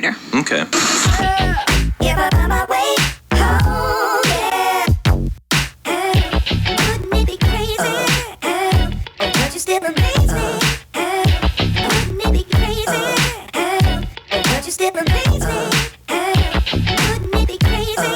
rider. Okay. Yeah, but on my way home, yeah. Wouldn't it be crazy? But you still amaze me. Wouldn't it be crazy? But you still amaze me. Wouldn't it be crazy?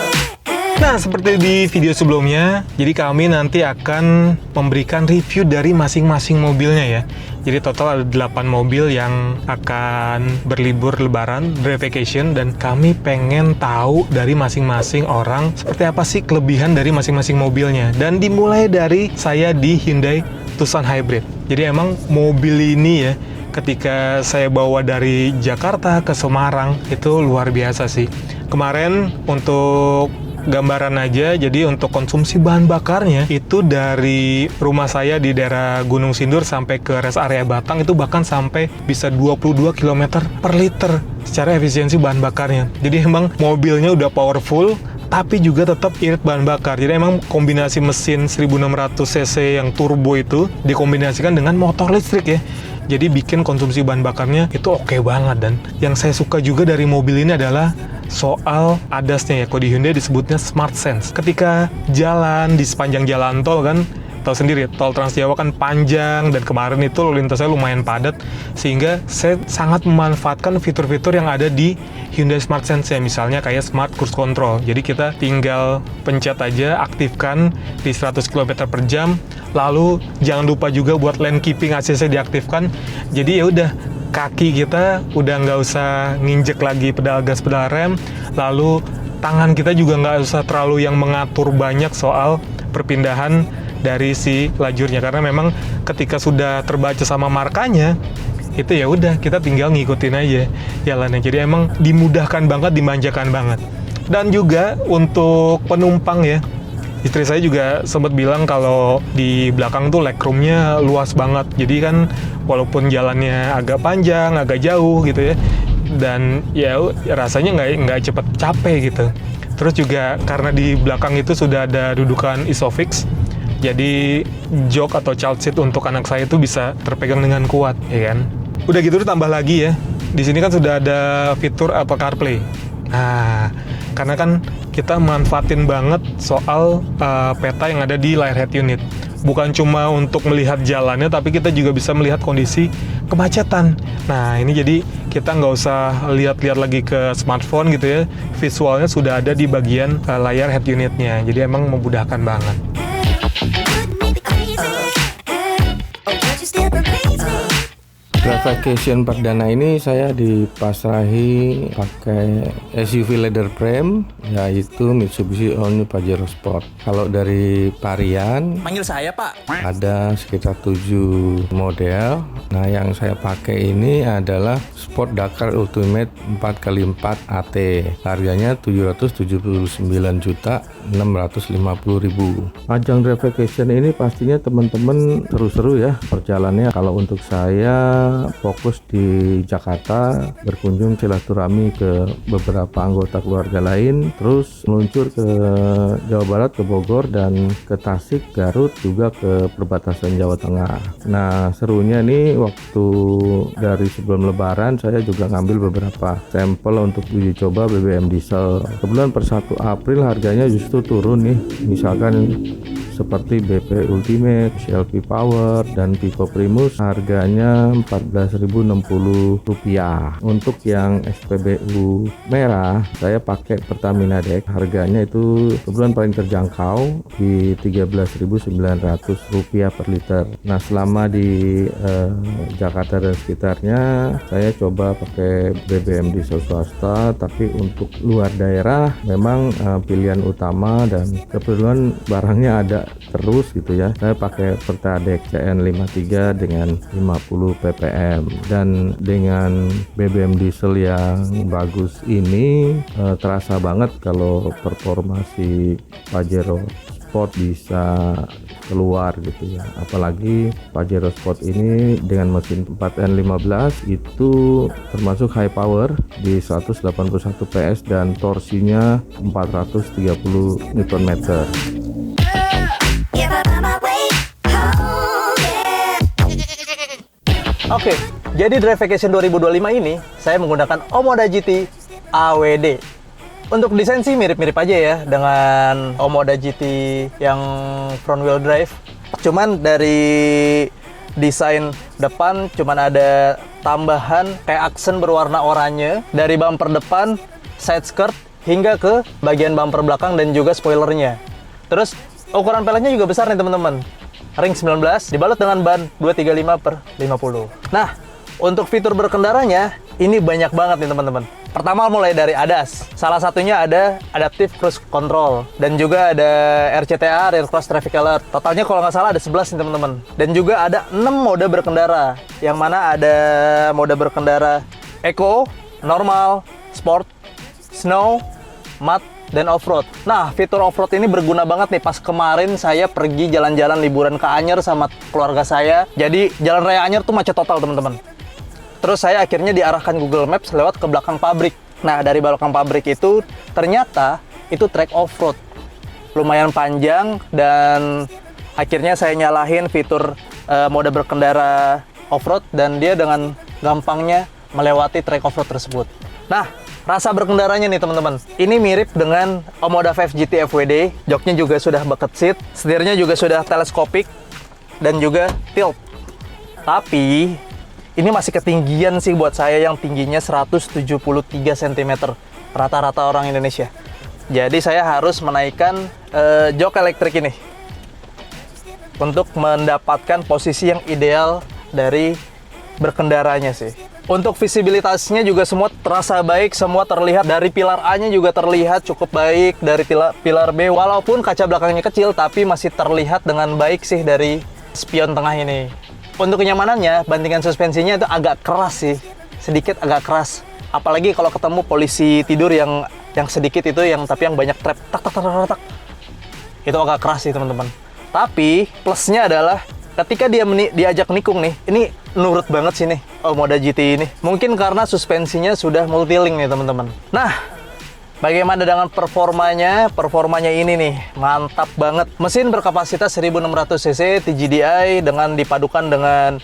Nah, seperti di video sebelumnya, jadi kami nanti akan memberikan review dari masing-masing mobilnya ya. Jadi total ada 8 mobil yang akan berlibur lebaran, drive vacation, dan kami pengen tahu dari masing-masing orang seperti apa sih kelebihan dari masing-masing mobilnya. Dan dimulai dari saya di Hyundai Tucson Hybrid. Jadi emang mobil ini ya, ketika saya bawa dari Jakarta ke Semarang, itu luar biasa sih. Kemarin untuk gambaran aja, jadi untuk konsumsi bahan bakarnya itu dari rumah saya di daerah Gunung Sindur sampai ke rest area Batang itu bahkan sampai bisa 22 km per liter secara efisiensi bahan bakarnya. Jadi emang mobilnya udah powerful tapi juga tetap irit bahan bakar. Jadi emang kombinasi mesin 1600 cc yang turbo itu dikombinasikan dengan motor listrik ya. Jadi bikin konsumsi bahan bakarnya itu oke banget. Dan yang saya suka juga dari mobil ini adalah soal ADAS-nya ya. Kalau di Hyundai disebutnya Smart Sense. Ketika jalan di sepanjang jalan tol kan, tahu sendiri tol Trans Jawa kan panjang dan kemarin itu lalu lintasnya lumayan padat, sehingga saya sangat memanfaatkan fitur-fitur yang ada di Hyundai Smart Sense ya, misalnya kayak Smart Cruise Control. Jadi kita tinggal pencet aja, aktifkan di 100 km per jam, lalu jangan lupa juga buat lane keeping ACC diaktifkan. Jadi ya udah, kaki kita udah nggak usah nginjek lagi pedal gas pedal rem, lalu tangan kita juga nggak usah terlalu yang mengatur banyak soal perpindahan dari si lajurnya, karena memang ketika sudah terbaca sama markanya itu ya udah kita tinggal ngikutin aja jalannya. Jadi emang dimudahkan banget, dimanjakan banget. Dan juga untuk penumpang ya, istri saya juga sempat bilang kalau di belakang tuh legroomnya luas banget. Jadi kan walaupun jalannya agak panjang, agak jauh gitu ya, dan ya rasanya nggak cepet capek gitu. Terus juga karena di belakang itu sudah ada dudukan Isofix, jadi jok atau child seat untuk anak saya itu bisa terpegang dengan kuat, ya kan. Udah gitu tambah lagi ya, di sini kan sudah ada fitur Apple CarPlay. Nah, karena kan kita manfaatin banget soal peta yang ada di layar head unit. Bukan cuma untuk melihat jalannya, tapi kita juga bisa melihat kondisi kemacetan. Nah, ini jadi kita nggak usah lihat-lihat lagi ke smartphone gitu ya. Visualnya sudah ada di bagian layar head unitnya. Jadi emang memudahkan banget. Drive Vacation perdana ini saya dipasrahi pakai SUV leather frame, yaitu Mitsubishi All New Pajero Sport. Kalau dari varian, Panggil saya Pak. ada sekitar 7 model. Nah, yang saya pakai ini adalah Sport Dakar Ultimate 4x4 AT. Harganya 779.650.000. Ajang Drive Vacation ini pastinya teman-teman seru-seru ya perjalanannya. Kalau untuk saya fokus di Jakarta, berkunjung silaturahmi ke beberapa anggota keluarga lain, terus meluncur ke Jawa Barat, ke Bogor, dan ke Tasik, Garut, juga ke perbatasan Jawa Tengah. Nah, serunya nih waktu dari sebelum Lebaran saya juga ngambil beberapa sampel untuk uji coba BBM diesel. Kebetulan per 1 April harganya justru turun nih, misalkan seperti BP Ultimate, CLP Power, dan Pico Primus harganya Rp14.060. Untuk yang SPBU merah saya pakai Pertamina Dex, harganya itu kebetulan paling terjangkau di Rp13.900 per liter. Nah, selama di Jakarta dan sekitarnya saya coba pakai BBM diesel swasta, tapi untuk luar daerah memang pilihan utama dan kebetulan barangnya ada terus gitu ya, saya pakai Pertadex CN53 dengan 50 ppm. Dan dengan BBM diesel yang bagus ini terasa banget kalau performasi Pajero Sport bisa keluar gitu ya. Apalagi Pajero Sport ini dengan mesin 4N15 itu termasuk high power di 181 PS dan torsinya 430 Nm. Oke, Jadi Drive Vacation 2025 ini saya menggunakan Omoda GT AWD. Untuk desain sih mirip-mirip aja ya dengan Omoda GT yang front wheel drive. Cuman dari desain depan cuman ada tambahan kayak aksen berwarna oranye dari bumper depan, side skirt hingga ke bagian bumper belakang dan juga spoilernya. Terus ukuran peleknya juga besar nih teman-teman. Ring 19 dibalut dengan ban 235/50. Nah, untuk fitur berkendaranya ini banyak banget nih teman-teman. Pertama mulai dari ADAS. Salah satunya ada Adaptive Cruise Control dan juga ada RCTA, Rear Cross Traffic Alert. Totalnya kalau nggak salah ada 11 nih teman-teman. Dan juga ada 6 mode berkendara. Yang mana ada mode berkendara Eco, Normal, Sport, Snow, Mud, dan Off-Road. Nah, fitur Off-Road ini berguna banget nih pas kemarin saya pergi jalan-jalan liburan ke Anyer sama keluarga saya. Jadi Jalan Raya Anyer tuh macet total teman-teman. Terus saya akhirnya diarahkan Google Maps lewat ke belakang pabrik. Nah, dari belakang pabrik itu ternyata itu trek off-road. Lumayan panjang dan akhirnya saya nyalahin fitur mode berkendara off-road dan dia dengan gampangnya melewati trek off-road tersebut. Nah, rasa berkendaranya nih teman-teman. Ini mirip dengan Omoda 5 GT FWD. Joknya juga sudah bucket seat, setirnya juga sudah teleskopik dan juga tilt. Tapi ini masih ketinggian sih buat saya yang tingginya 173 cm rata-rata orang Indonesia. Jadi saya harus menaikkan jok elektrik ini untuk mendapatkan posisi yang ideal dari berkendaranya sih. Untuk visibilitasnya juga semua terasa baik, semua terlihat. Dari pilar A-nya juga terlihat cukup baik, dari pilar B walaupun kaca belakangnya kecil tapi masih terlihat dengan baik sih dari spion tengah ini. Untuk kenyamanannya, bandingan suspensinya itu agak keras sih, sedikit agak keras. Apalagi kalau ketemu polisi tidur yang sedikit itu, tapi yang banyak trap, tak. Itu agak keras sih teman-teman. Tapi plusnya adalah ketika dia diajak nikung nih, ini nurut banget sih nih Omoda GT ini. Mungkin karena suspensinya sudah multi-link nih teman-teman. Nah, bagaimana dengan performanya? Performanya ini nih, mantap banget. Mesin berkapasitas 1600 cc TGDI dengan dipadukan dengan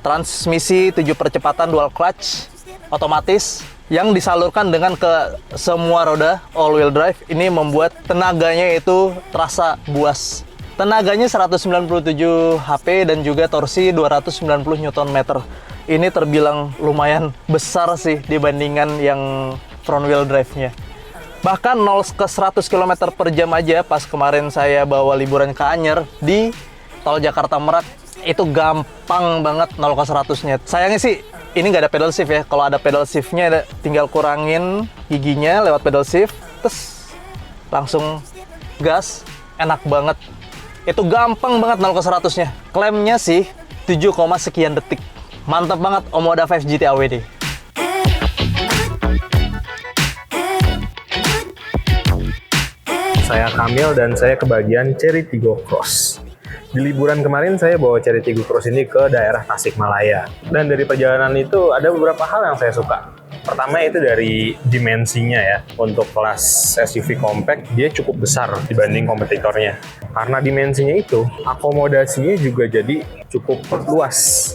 transmisi 7 percepatan dual clutch otomatis yang disalurkan dengan ke semua roda all wheel drive. Ini membuat tenaganya itu terasa buas. Tenaganya 197 HP dan juga torsi 290 Nm. Ini terbilang lumayan besar sih dibandingkan yang front wheel drive-nya. Bahkan 0 ke 100 km per jam aja pas kemarin saya bawa liburan ke Anyer di tol Jakarta Merak, itu gampang banget 0 ke 100-nya. Sayangnya sih ini nggak ada pedal shift ya. Kalau ada pedal shift-nya tinggal kurangin giginya lewat pedal shift, terus langsung gas, enak banget. Itu gampang banget 0 ke 100-nya. Klemnya sih 7, sekian detik. Mantap banget Omoda 5 GT AWD. Saya Kamil dan saya kebagian Cherry Tiggo Cross. Di liburan kemarin saya bawa Cherry Tiggo Cross ini ke daerah Tasikmalaya. Dan dari perjalanan itu ada beberapa hal yang saya suka. Pertama itu dari dimensinya ya. Untuk kelas SUV compact dia cukup besar dibanding kompetitornya. Karena dimensinya itu, akomodasinya juga jadi cukup luas.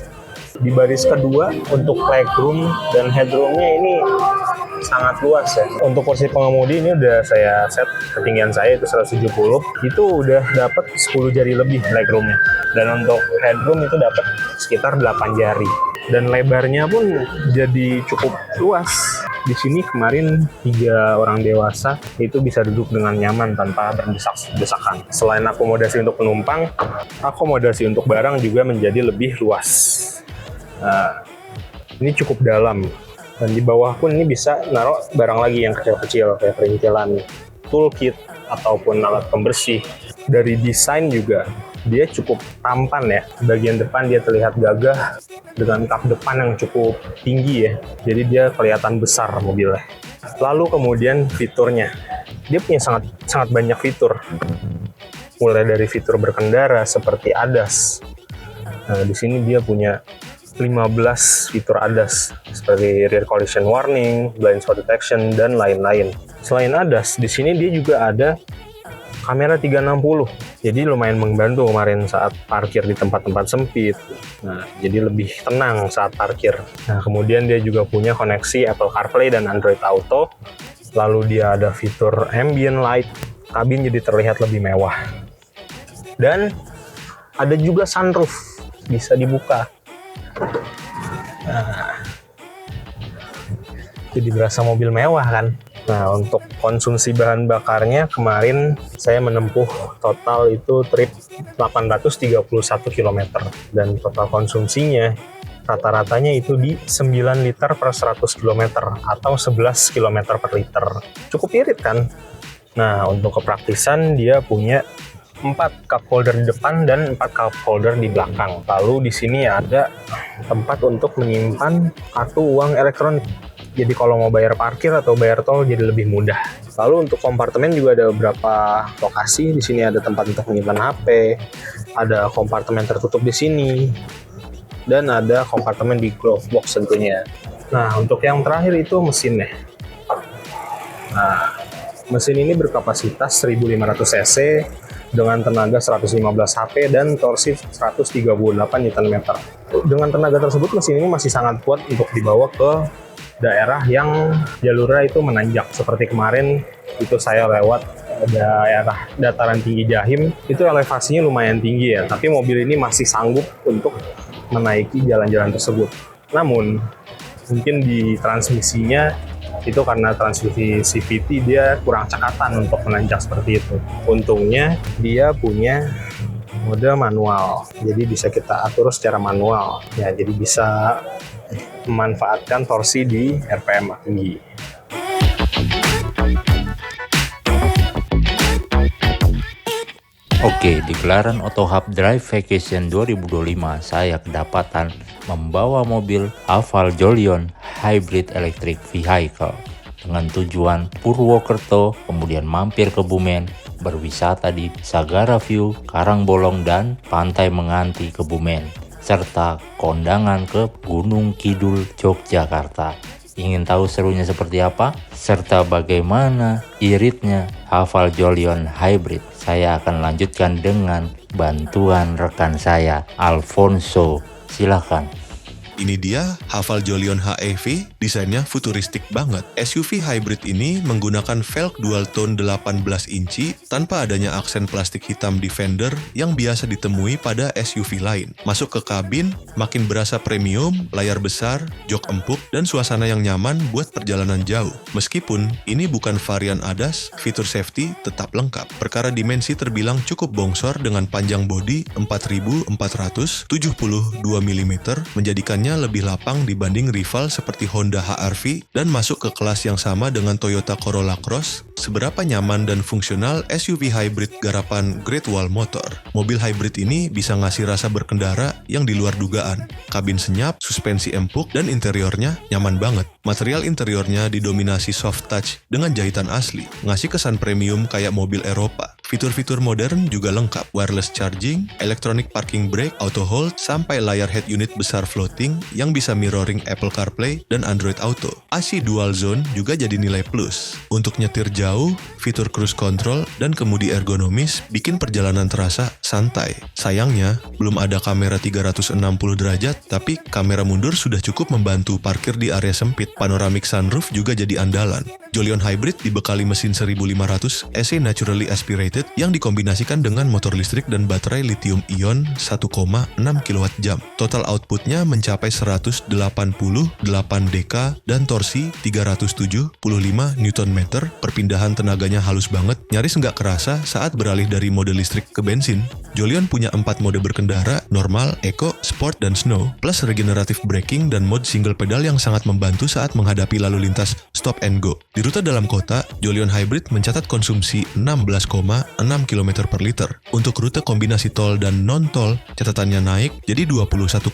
Di baris kedua untuk legroom dan headroomnya ini sangat luas ya. Untuk kursi pengemudi ini udah saya set ketinggian saya itu 170, itu udah dapat 10 jari lebih legroomnya. Dan untuk headroom itu dapat sekitar 8 jari. Dan lebarnya pun jadi cukup luas. Di sini kemarin 3 orang dewasa itu bisa duduk dengan nyaman tanpa berdesak-desakan. Selain akomodasi untuk penumpang, akomodasi untuk barang juga menjadi lebih luas. Nah, ini cukup dalam. Dan di bawah pun ini bisa naruh barang lagi yang kecil-kecil kayak perintilan, toolkit, ataupun alat pembersih. Dari desain juga dia cukup tampan ya. Bagian depan dia terlihat gagah dengan kap depan yang cukup tinggi ya. Jadi dia kelihatan besar mobilnya. Lalu kemudian fiturnya. Dia punya sangat banyak fitur. Mulai dari fitur berkendara seperti ADAS. Nah, di sini dia punya 15 fitur ADAS seperti rear collision warning, blind spot detection, dan lain-lain. Selain ADAS, di sini dia juga ada kamera 360. Jadi lumayan membantu kemarin saat parkir di tempat-tempat sempit. Nah, jadi lebih tenang saat parkir. Nah, kemudian dia juga punya koneksi Apple CarPlay dan Android Auto. Lalu dia ada fitur ambient light. Kabin jadi terlihat lebih mewah. Dan ada juga sunroof, bisa dibuka. Nah, jadi berasa mobil mewah kan. Nah, untuk konsumsi bahan bakarnya kemarin saya menempuh total itu trip 831 km. Dan total konsumsinya rata-ratanya itu di 9 liter per 100 km atau 11 km per liter. Cukup irit kan? Nah, untuk kepraktisan dia punya 4 cup holder di depan dan 4 cup holder di belakang. Lalu di sini ada tempat untuk menyimpan kartu uang elektronik. Jadi kalau mau bayar parkir atau bayar tol jadi lebih mudah. Lalu untuk kompartemen juga ada beberapa lokasi. Di sini ada tempat untuk menyimpan HP, ada kompartemen tertutup di sini, dan ada kompartemen di glove box tentunya. Nah, untuk yang terakhir itu mesinnya. Nah, mesin ini berkapasitas 1500 cc dengan tenaga 115 HP dan torsi 138 Nm. Dengan tenaga tersebut, mesin ini masih sangat kuat untuk dibawa ke daerah yang jalurnya itu menanjak. Seperti kemarin itu saya lewat daerah dataran tinggi Jahim, itu elevasinya lumayan tinggi ya, tapi mobil ini masih sanggup untuk menaiki jalan-jalan tersebut. Namun mungkin di transmisinya itu karena transmisi CVT dia kurang cekatan untuk menanjak seperti itu. Untungnya dia punya mode manual, jadi bisa kita atur secara manual ya, jadi bisa memanfaatkan torsi di RPM tinggi. Oke, di gelaran Auto Hub Drive Vacation 2025, saya kedapatan membawa mobil Haval Jolion Hybrid Electric Vehicle dengan tujuan Purwokerto, kemudian mampir ke Bumen, berwisata di Sagara View, Karangbolong, dan Pantai Menganti Kebumen, serta kondangan ke Gunung Kidul, Yogyakarta. Ingin tahu serunya seperti apa? Serta bagaimana iritnya Haval Jolion Hybrid? Saya akan lanjutkan dengan bantuan rekan saya, Alfonso. Silakan. Ini dia Haval Jolion HEV, desainnya futuristik banget. SUV hybrid ini menggunakan velg dual tone 18 inci tanpa adanya aksen plastik hitam di fender yang biasa ditemui pada SUV lain. Masuk ke kabin, makin berasa premium, layar besar, jok empuk, dan suasana yang nyaman buat perjalanan jauh. Meskipun ini bukan varian ADAS, fitur safety tetap lengkap. Perkara dimensi terbilang cukup bongsor dengan panjang bodi 4.472 mm, menjadikannya lebih lapang dibanding rival seperti Honda HR-V dan masuk ke kelas yang sama dengan Toyota Corolla Cross. Seberapa nyaman dan fungsional SUV hybrid garapan Great Wall Motor. Mobil hybrid ini bisa ngasih rasa berkendara yang di luar dugaan. Kabin senyap, suspensi empuk, dan interiornya nyaman banget. Material interiornya didominasi soft touch dengan jahitan asli, ngasih kesan premium kayak mobil Eropa. Fitur-fitur modern juga lengkap, wireless charging, electronic parking brake, auto hold, sampai layar head unit besar floating yang bisa mirroring Apple CarPlay dan Android Auto. AC dual zone juga jadi nilai plus. Untuk nyetir jauh, fitur cruise control dan kemudi ergonomis bikin perjalanan terasa santai. Sayangnya, belum ada kamera 360 derajat, tapi kamera mundur sudah cukup membantu parkir di area sempit. Panoramic sunroof juga jadi andalan. Jolion Hybrid dibekali mesin 1500 AC naturally aspirated yang dikombinasikan dengan motor listrik dan baterai lithium-ion 1,6 kWh. Total outputnya mencapai 188 dk dan torsi 375 Nm. Perpindahan tenaganya halus banget, nyaris nggak kerasa saat beralih dari mode listrik ke bensin. Jolion punya 4 mode berkendara, normal, eco, sport, dan snow, plus regenerative braking dan mode single pedal yang sangat membantu saat menghadapi lalu lintas stop and go. Di rute dalam kota, Jolion Hybrid mencatat konsumsi 16,6 km per liter. Untuk rute kombinasi tol dan non-tol, catatannya naik jadi 21,8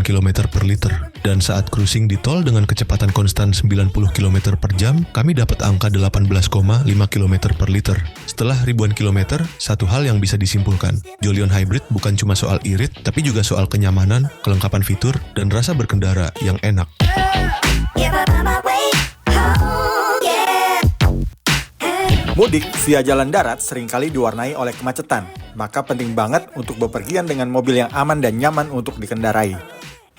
km per liter. Dan saat cruising di tol dengan kecepatan konstan 90 km per jam, kami dapat angka 18,5 km per liter. Setelah ribuan kilometer, satu hal yang bisa disimpulkan, Jolion Hybrid bukan cuma soal irit, tapi juga soal kenyamanan, kelengkapan fitur, dan rasa berkendara yang enak. Yeah, but on my way home, yeah. Mudik Mudik via jalan darat seringkali diwarnai oleh kemacetan, maka penting banget untuk bepergian dengan mobil yang aman dan nyaman untuk dikendarai.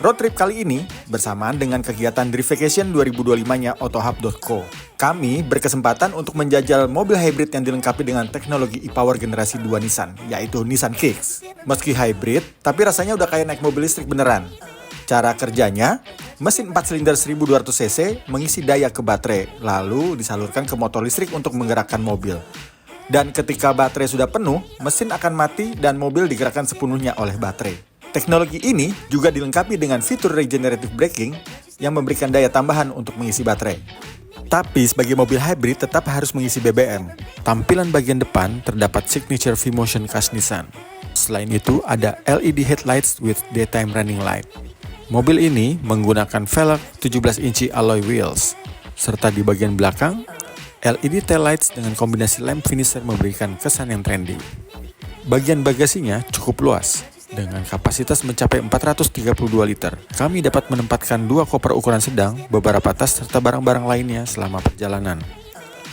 Road trip kali ini bersamaan dengan kegiatan Drift Vacation 2025-nya Autohub.co. Kami berkesempatan untuk menjajal mobil hybrid yang dilengkapi dengan teknologi e-Power generasi 2 Nissan, yaitu Nissan Kicks. Meski hybrid, tapi rasanya udah kayak naik mobil listrik beneran. Cara kerjanya, mesin 4 silinder 1200 cc mengisi daya ke baterai, lalu disalurkan ke motor listrik untuk menggerakkan mobil. Dan ketika baterai sudah penuh, mesin akan mati dan mobil digerakkan sepenuhnya oleh baterai. Teknologi ini juga dilengkapi dengan fitur regenerative braking yang memberikan daya tambahan untuk mengisi baterai. Tapi sebagai mobil hybrid tetap harus mengisi BBM. Tampilan bagian depan terdapat signature V-Motion khas Nissan. Selain itu ada LED headlights with daytime running light. Mobil ini menggunakan velg 17 inci alloy wheels, serta di bagian belakang, LED tail lights dengan kombinasi lamp finisher memberikan kesan yang trendy. Bagian bagasinya cukup luas, dengan kapasitas mencapai 432 liter. Kami dapat menempatkan 2 koper ukuran sedang, beberapa tas, serta barang-barang lainnya selama perjalanan.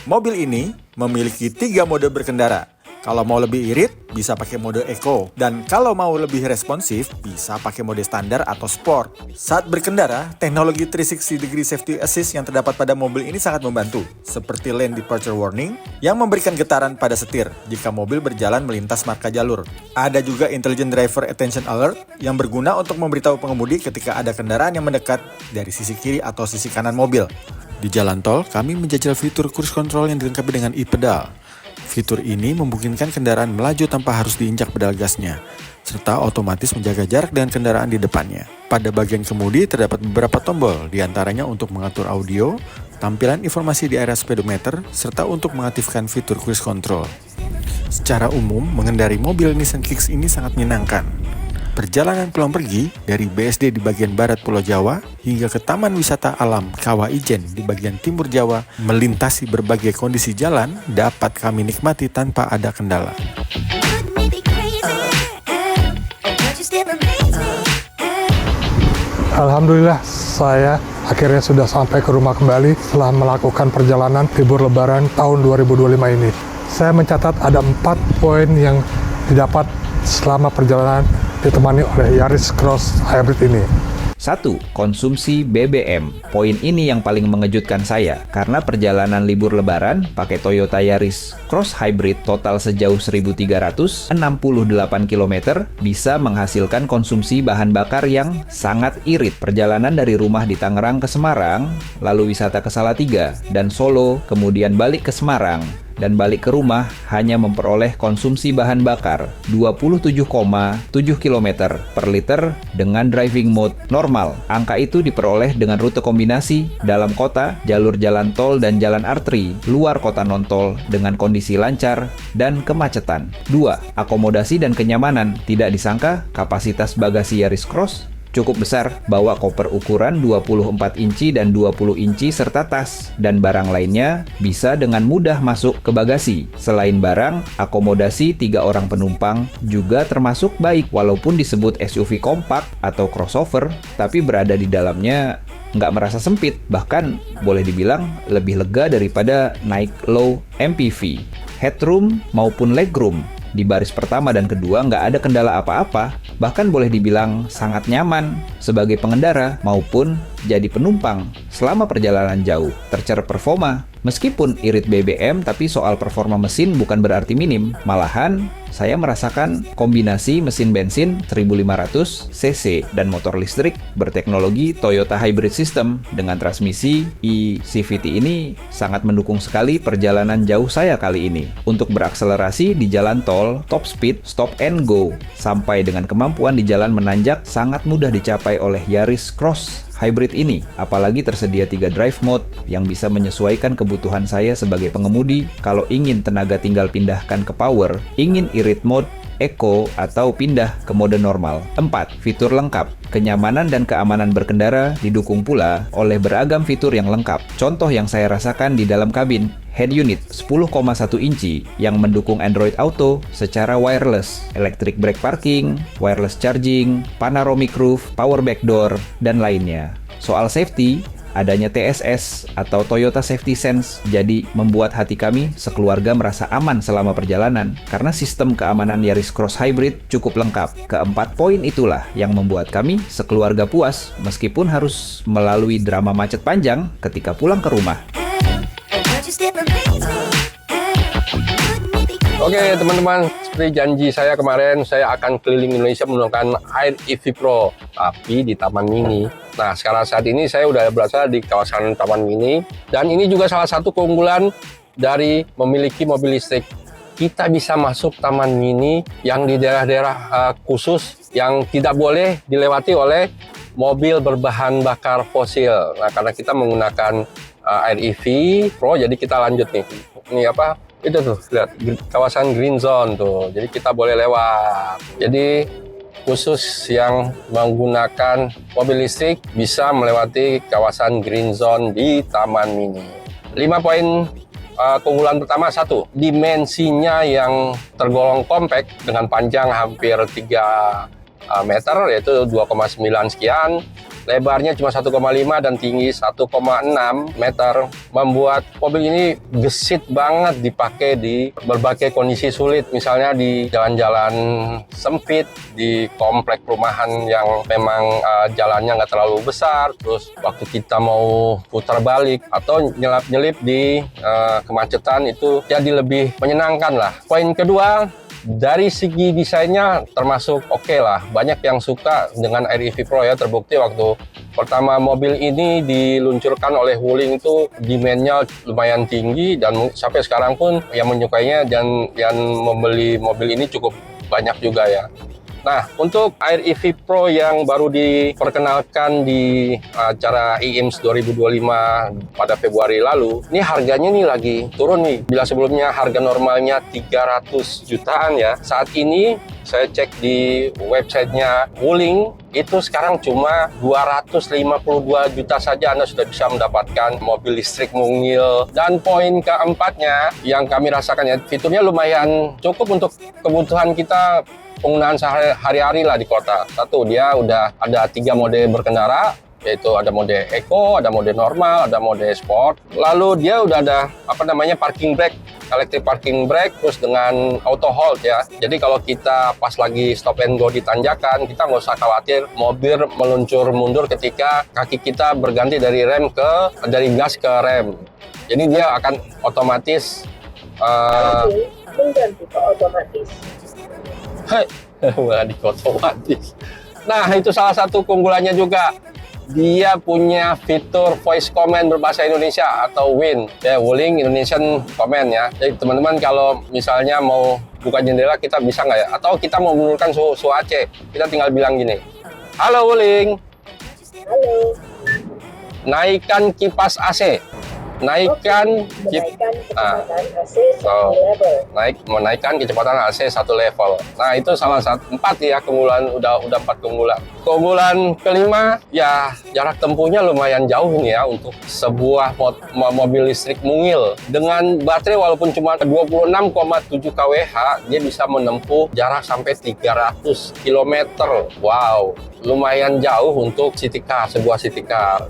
Mobil ini memiliki 3 mode berkendara. Kalau mau lebih irit, bisa pakai mode Eco. Dan kalau mau lebih responsif, bisa pakai mode standar atau sport. Saat berkendara, teknologi 360 degree safety assist yang terdapat pada mobil ini sangat membantu. Seperti lane departure warning, yang memberikan getaran pada setir jika mobil berjalan melintas marka jalur. Ada juga intelligent driver attention alert, yang berguna untuk memberitahu pengemudi ketika ada kendaraan yang mendekat dari sisi kiri atau sisi kanan mobil. Di jalan tol, kami menjajal fitur cruise control yang dilengkapi dengan e-pedal. Fitur ini memungkinkan kendaraan melaju tanpa harus diinjak pedal gasnya, serta otomatis menjaga jarak dengan kendaraan di depannya. Pada bagian kemudi terdapat beberapa tombol, diantaranya untuk mengatur audio, tampilan informasi di area speedometer, serta untuk mengaktifkan fitur cruise control. Secara umum, mengendari mobil Nissan Kicks ini sangat menyenangkan. Perjalanan pulang pergi dari BSD di bagian barat Pulau Jawa hingga ke Taman Wisata Alam Kawah Ijen di bagian timur Jawa melintasi berbagai kondisi jalan dapat kami nikmati tanpa ada kendala. Alhamdulillah saya akhirnya sudah sampai ke rumah kembali setelah melakukan perjalanan libur lebaran tahun 2025 ini. Saya mencatat ada 4 poin yang didapat selama perjalanan ditemani oleh Yaris Cross Hybrid ini. 1. Konsumsi BBM. Poin ini yang paling mengejutkan saya, karena perjalanan libur lebaran pakai Toyota Yaris Cross Hybrid total sejauh 1.368 km bisa menghasilkan konsumsi bahan bakar yang sangat irit. Perjalanan dari rumah di Tangerang ke Semarang, lalu wisata ke Salatiga dan Solo, kemudian balik ke Semarang, dan balik ke rumah hanya memperoleh konsumsi bahan bakar 27,7 km per liter dengan driving mode normal. Angka itu diperoleh dengan rute kombinasi dalam kota, jalur jalan tol dan jalan arteri, luar kota non-tol dengan kondisi lancar dan kemacetan. 2. Akomodasi dan kenyamanan. Tidak disangka kapasitas bagasi Yaris Cross cukup besar, bawa koper ukuran 24 inci dan 20 inci serta tas, dan barang lainnya bisa dengan mudah masuk ke bagasi. Selain barang, akomodasi 3 orang penumpang juga termasuk baik, walaupun disebut SUV kompak atau crossover, tapi berada di dalamnya nggak merasa sempit, bahkan boleh dibilang lebih lega daripada naik low MPV. Headroom maupun legroom di baris pertama dan kedua nggak ada kendala apa-apa, bahkan boleh dibilang sangat nyaman sebagai pengendara maupun jadi penumpang selama perjalanan jauh. Tercer performa. Meskipun irit BBM, tapi soal performa mesin bukan berarti minim. Malahan, saya merasakan kombinasi mesin bensin 1500 cc dan motor listrik berteknologi Toyota Hybrid System dengan transmisi e-CVT ini sangat mendukung sekali perjalanan jauh saya kali ini. Untuk berakselerasi di jalan tol, top speed, stop and go, sampai dengan kemampuan di jalan menanjak sangat mudah dicapai oleh Yaris Cross Hybrid ini, apalagi tersedia 3 drive mode yang bisa menyesuaikan kebutuhan saya sebagai pengemudi kalau ingin tenaga tinggal pindahkan ke power, ingin irit mode, eco, atau pindah ke mode normal. 4. Fitur lengkap. Kenyamanan dan keamanan berkendara didukung pula oleh beragam fitur yang lengkap. Contoh yang saya rasakan di dalam kabin, head unit 10,1 inci yang mendukung Android Auto secara wireless, electric brake parking, wireless charging, panoramic roof, power back door, dan lainnya. Soal safety, Adanya TSS atau Toyota Safety Sense jadi membuat hati kami sekeluarga merasa aman selama perjalanan karena sistem keamanan Yaris Cross Hybrid cukup lengkap. Keempat poin itulah yang membuat kami sekeluarga puas meskipun harus melalui drama macet panjang ketika pulang ke rumah. Oke teman-teman, seperti janji saya kemarin, saya akan keliling Indonesia menggunakan Air EV Pro, tapi di Taman Mini. Nah, sekarang saat ini saya udah berada di kawasan Taman Mini, dan ini juga salah satu keunggulan dari memiliki mobil listrik. Kita bisa masuk Taman Mini yang di daerah-daerah khusus yang tidak boleh dilewati oleh mobil berbahan bakar fosil. Nah, karena kita menggunakan Air EV Pro, jadi kita lanjut nih. Ini apa? Itu tuh, lihat kawasan green zone tuh. Jadi kita boleh lewat. Jadi khusus yang menggunakan mobil listrik bisa melewati kawasan green zone di Taman Mini. 5 poin keunggulan pertama, 1, dimensinya yang tergolong compact dengan panjang hampir 3 meter, yaitu 2,9 sekian. Lebarnya cuma 1,5 dan tinggi 1,6 meter, membuat mobil ini gesit banget dipakai di berbagai kondisi sulit, misalnya di jalan-jalan sempit, di komplek perumahan yang memang jalannya nggak terlalu besar, terus waktu kita mau putar balik atau nyelip-nyelip di kemacetan itu jadi lebih menyenangkan lah. Poin kedua, dari segi desainnya termasuk oke lah. Banyak yang suka dengan Air EV Pro ya. Terbukti waktu pertama mobil ini diluncurkan oleh Wuling itu demand-nya lumayan tinggi, dan sampai sekarang pun yang menyukainya dan yang membeli mobil ini cukup banyak juga ya. Nah, untuk Air EV Pro yang baru diperkenalkan di acara IIMS 2025 pada Februari lalu, ini harganya nih lagi turun nih. Bila sebelumnya harga normalnya 300 jutaan ya, saat ini saya cek di websitenya Wuling, itu sekarang cuma 252 juta saja Anda sudah bisa mendapatkan mobil listrik mungil. Dan poin keempatnya yang kami rasakan ya, fiturnya lumayan cukup untuk kebutuhan kita penggunaan sehari-hari lah di kota. 1, dia udah ada 3 mode berkendara, yaitu ada mode Eco, ada mode normal, ada mode Sport. Lalu dia udah ada parking brake, electric parking brake, terus dengan auto hold ya. Jadi kalau kita pas lagi stop and go di tanjakan, kita nggak usah khawatir mobil meluncur mundur ketika kaki kita berganti dari gas ke rem. Jadi dia akan otomatis mengganti ke otomatis. otomatis. Nah, itu salah satu keunggulannya juga. Dia punya fitur voice command berbahasa Indonesia atau WIN, ya, Wuling Indonesian Command ya. Jadi teman-teman kalau misalnya mau buka jendela, kita bisa nggak ya? Atau kita mau menurunkan suhu AC, kita tinggal bilang gini, halo Wuling, Halo. naikkan kipas AC. Naikkan kecepatan AC 1 level. menaikkan kecepatan AC 1 level. Nah, itu salah satu 4 ya keunggulan, udah 4 keunggulan. Keunggulan kelima ya, jarak tempuhnya lumayan jauh nih ya untuk sebuah mobil listrik mungil. Dengan baterai walaupun cuma 26,7 kWh, dia bisa menempuh jarak sampai 300 km. Wow, lumayan jauh untuk city car, sebuah city car.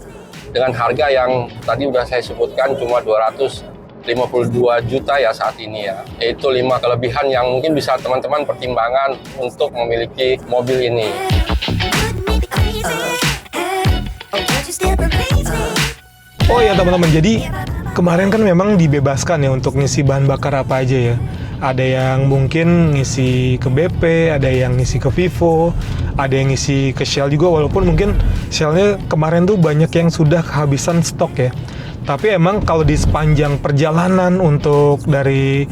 Dengan harga yang tadi udah saya sebutkan cuma 252 juta ya saat ini ya. Itu 5 kelebihan yang mungkin bisa teman-teman pertimbangkan untuk memiliki mobil ini. Oh ya teman-teman, jadi kemarin kan memang dibebaskan ya untuk ngisi bahan bakar apa aja ya. Ada yang mungkin ngisi ke BP, ada yang ngisi ke Vivo, ada yang ngisi ke Shell juga, walaupun mungkin Shell-nya kemarin tuh banyak yang sudah kehabisan stok ya. Tapi emang kalau di sepanjang perjalanan untuk dari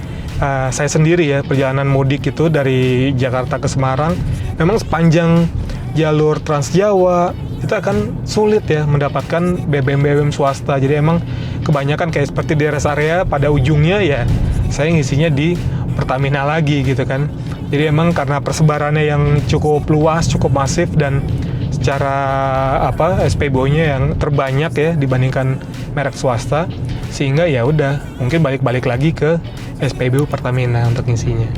saya sendiri ya, perjalanan mudik itu dari Jakarta ke Semarang, memang sepanjang jalur Trans Jawa itu akan sulit ya mendapatkan BBM swasta. Jadi emang kebanyakan kayak seperti di rest area pada ujungnya ya saya ngisinya di Pertamina lagi gitu kan. Jadi emang karena persebarannya yang cukup luas, cukup masif, dan secara SPBU-nya yang terbanyak ya dibandingkan merek swasta, sehingga ya udah mungkin balik-balik lagi ke SPBU Pertamina untuk ngisinya.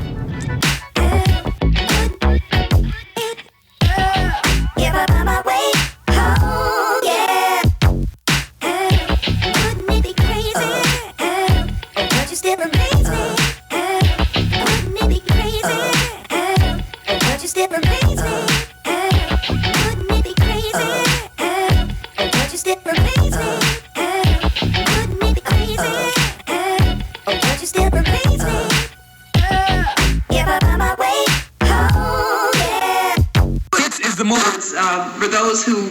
still amaze me. If I find my way home, yeah. This is the moment for those who